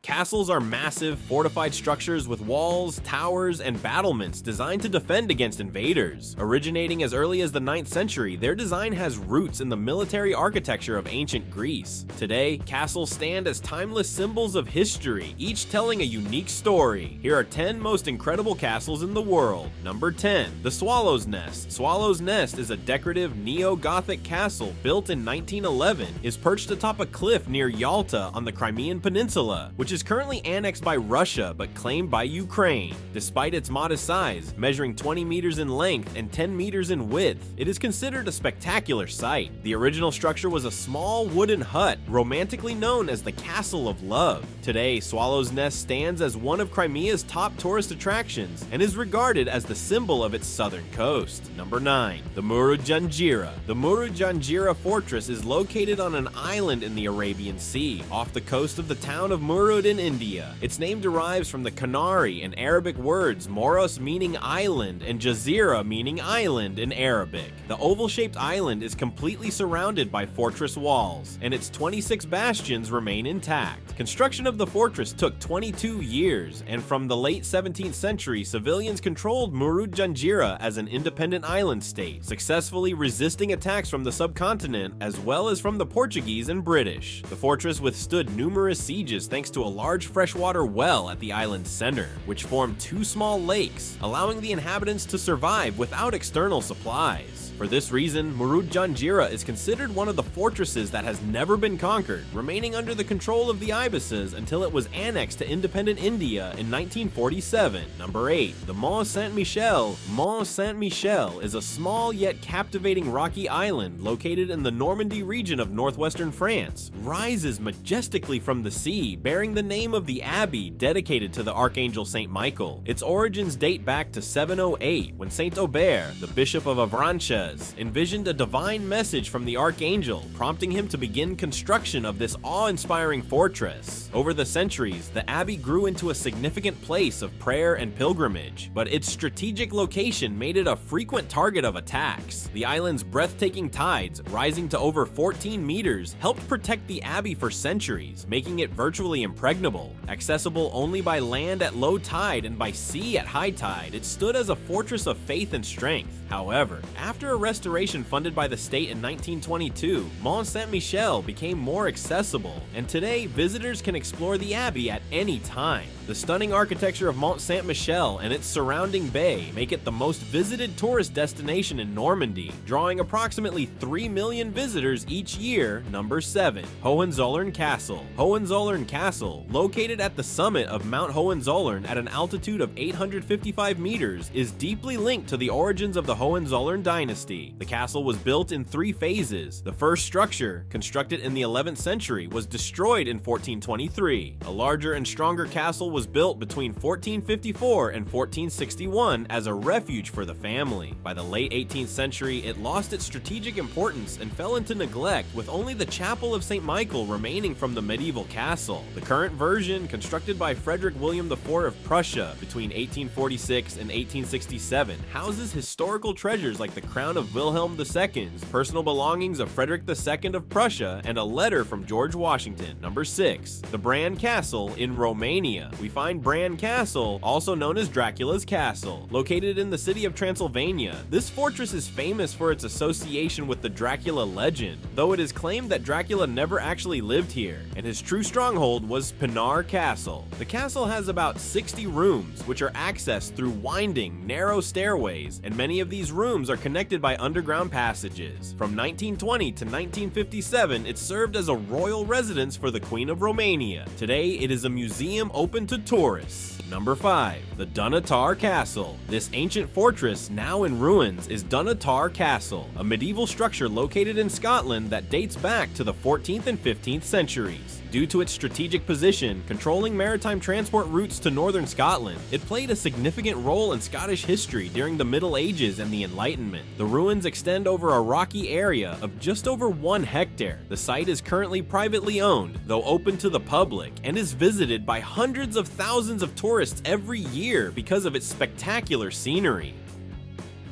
Castles are massive, fortified structures with walls, towers, and battlements designed to defend against invaders. Originating as early as the 9th century, their design has roots in the military architecture of ancient Greece. Today, castles stand as timeless symbols of history, each telling a unique story. Here are 10 most incredible castles in the world. Number 10. The Swallow's Nest. Swallow's Nest is a decorative neo-Gothic castle built in 1911, is perched atop a cliff near Yalta on the Crimean Peninsula, which is currently annexed by Russia but claimed by Ukraine. Despite its modest size, measuring 20 meters in length and 10 meters in width, it is considered a spectacular sight. The original structure was a small wooden hut, romantically known as the Castle of Love. Today, Swallow's Nest stands as one of Crimea's top tourist attractions and is regarded as the symbol of its southern coast. Number 9. The Murujanjira. The Murujanjira fortress is located on an island in the Arabian Sea, off the coast of the town of Murud in India. Its name derives from the Kanari and Arabic words Moros meaning island and Jazira meaning island in Arabic. The oval-shaped island is completely surrounded by fortress walls, and its 26 bastions remain intact. Construction of the fortress took 22 years, and from the late 17th century, civilians controlled Murud Janjira as an independent island state, successfully resisting attacks from the subcontinent as well as from the Portuguese and British. The fortress withstood numerous sieges thanks to a large freshwater well at the island's center, which formed 2 small lakes, allowing the inhabitants to survive without external supplies. For this reason, Murud Janjira is considered one of the fortresses that has never been conquered, remaining under the control of the Ibises until it was annexed to independent India in 1947. Number 8. The Mont Saint-Michel. Mont Saint-Michel is a small yet captivating rocky island located in the Normandy region of northwestern France. Rises majestically from the sea, bearing the name of the abbey dedicated to the Archangel Saint Michael. Its origins date back to 708, when Saint Aubert, the Bishop of Avranches, envisioned a divine message from the Archangel, prompting him to begin construction of this awe-inspiring fortress. Over the centuries, the abbey grew into a significant place of prayer and pilgrimage, but its strategic location made it a frequent target of attacks. The island's breathtaking tides, rising to over 14 meters, helped protect the abbey for centuries, making it virtually impregnable. Accessible only by land at low tide and by sea at high tide, it stood as a fortress of faith and strength. However, after a restoration funded by the state in 1922, Mont Saint-Michel became more accessible, and today visitors can explore the abbey at any time. The stunning architecture of Mont Saint-Michel and its surrounding bay make it the most visited tourist destination in Normandy, drawing approximately 3 million visitors each year. Number 7. Hohenzollern Castle. Hohenzollern Castle, located at the summit of Mount Hohenzollern at an altitude of 855 meters, is deeply linked to the origins of the Hohenzollern dynasty. The castle was built in 3 phases. The first structure, constructed in the 11th century, was destroyed in 1423. A larger and stronger castle was built between 1454 and 1461 as a refuge for the family. By the late 18th century, it lost its strategic importance and fell into neglect, with only the chapel of St. Michael remaining from the medieval castle. The current version, constructed by Frederick William IV of Prussia between 1846 and 1867, houses historical treasures like the crown of Wilhelm II's, personal belongings of Frederick II of Prussia, and a letter from George Washington. Number 6. The Bran Castle in Romania. We find Bran Castle, also known as Dracula's Castle, located in the city of Transylvania. This fortress is famous for its association with the Dracula legend, though it is claimed that Dracula never actually lived here, and his true stronghold was Pinar Castle. The castle has about 60 rooms, which are accessed through winding, narrow stairways, and many of these rooms are connected by underground passages. From 1920 to 1957, it served as a royal residence for the Queen of Romania. Today, it is a museum open to tourists. Number 5. The Dunatar Castle. This ancient fortress, now in ruins, is Dunatar Castle, a medieval structure located in Scotland that dates back to the 14th and 15th centuries. Due to its strategic position, controlling maritime transport routes to northern Scotland, it played a significant role in Scottish history during the Middle Ages and the Enlightenment. The ruins extend over a rocky area of just over 1 hectare. The site is currently privately owned, though open to the public, and is visited by hundreds of thousands of tourists every year because of its spectacular scenery.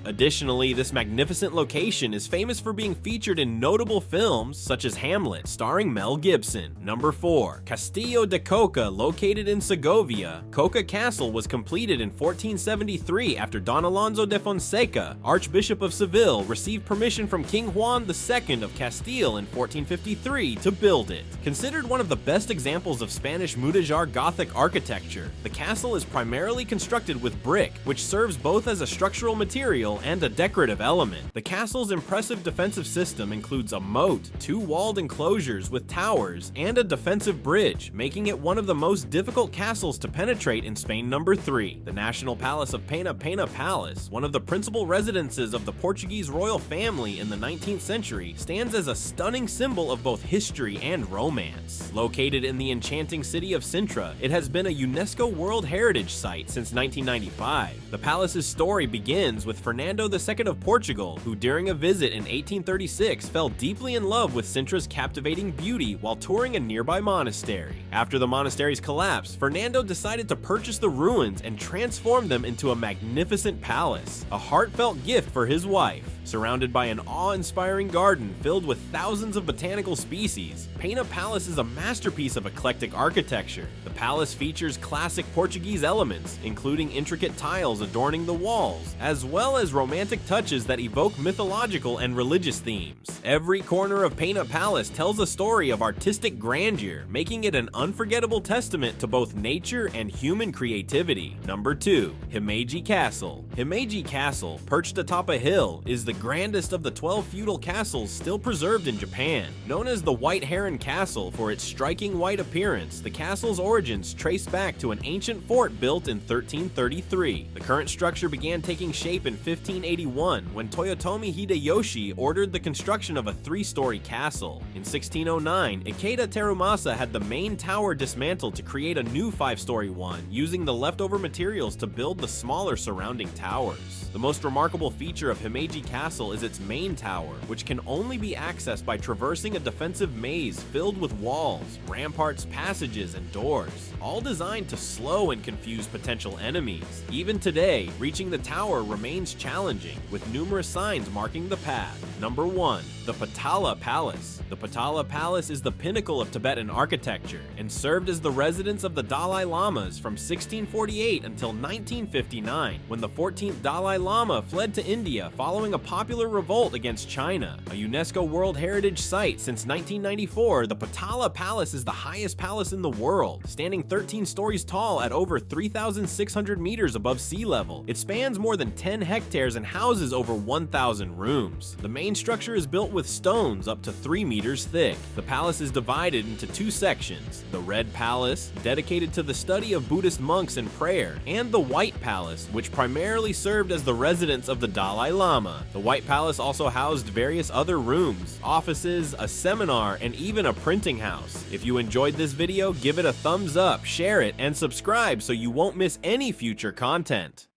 Additionally, this magnificent location is famous for being featured in notable films such as Hamlet, starring Mel Gibson. Number 4. Castillo de Coca, located in Segovia. Coca Castle was completed in 1473 after Don Alonso de Fonseca, Archbishop of Seville, received permission from King Juan II of Castile in 1453 to build it. Considered one of the best examples of Spanish Mudéjar Gothic architecture, the castle is primarily constructed with brick, which serves both as a structural material and a decorative element. The castle's impressive defensive system includes a moat, 2 walled enclosures with towers, and a defensive bridge, making it one of the most difficult castles to penetrate in Spain. Number 3. The National Palace of Pena Palace, one of the principal residences of the Portuguese royal family in the 19th century, stands as a stunning symbol of both history and romance. Located in the enchanting city of Sintra, it has been a UNESCO World Heritage Site since 1995. The palace's story begins with Fernando II of Portugal, who during a visit in 1836 fell deeply in love with Sintra's captivating beauty while touring a nearby monastery. After the monastery's collapse, Fernando decided to purchase the ruins and transform them into a magnificent palace, a heartfelt gift for his wife. Surrounded by an awe-inspiring garden filled with thousands of botanical species, Pena Palace is a masterpiece of eclectic architecture. The palace features classic Portuguese elements, including intricate tiles adorning the walls, as well as romantic touches that evoke mythological and religious themes. Every corner of Pena Palace tells a story of artistic grandeur, making it an unforgettable testament to both nature and human creativity. Number 2. Himeji Castle. Himeji Castle, perched atop a hill, is the grandest of the 12 feudal castles still preserved in Japan. Known as the White Heron Castle for its striking white appearance, the castle's origins trace back to an ancient fort built in 1333. The current structure began taking shape in 1581 when Toyotomi Hideyoshi ordered the construction of a 3-story castle. In 1609, Ikeda Terumasa had the main tower dismantled to create a new 5-story one, using the leftover materials to build the smaller surrounding towers. The most remarkable feature of Himeji Castle is its main tower, which can only be accessed by traversing a defensive maze filled with walls, ramparts, passages, and doors, all designed to slow and confuse potential enemies. Even today, reaching the tower remains challenging, with numerous signs marking the path. Number 1. The Potala Palace. The Potala Palace is the pinnacle of Tibetan architecture and served as the residence of the Dalai Lamas from 1648 until 1959, when the 14th Dalai Lama fled to India following a popular revolt against China. A UNESCO World Heritage Site since 1994, the Potala Palace is the highest palace in the world, standing 13 stories tall at over 3,600 meters above sea level. It spans more than 10 hectares and houses over 1,000 rooms. The main structure is built with stones up to 3 meters thick. The palace is divided into 2 sections: the Red Palace, dedicated to the study of Buddhist monks and prayer, and the White Palace, which primarily served as the residence of the Dalai Lama. The White Palace also housed various other rooms, offices, a seminar, and even a printing house. If you enjoyed this video, give it a thumbs up, share it, and subscribe so you won't miss any future content.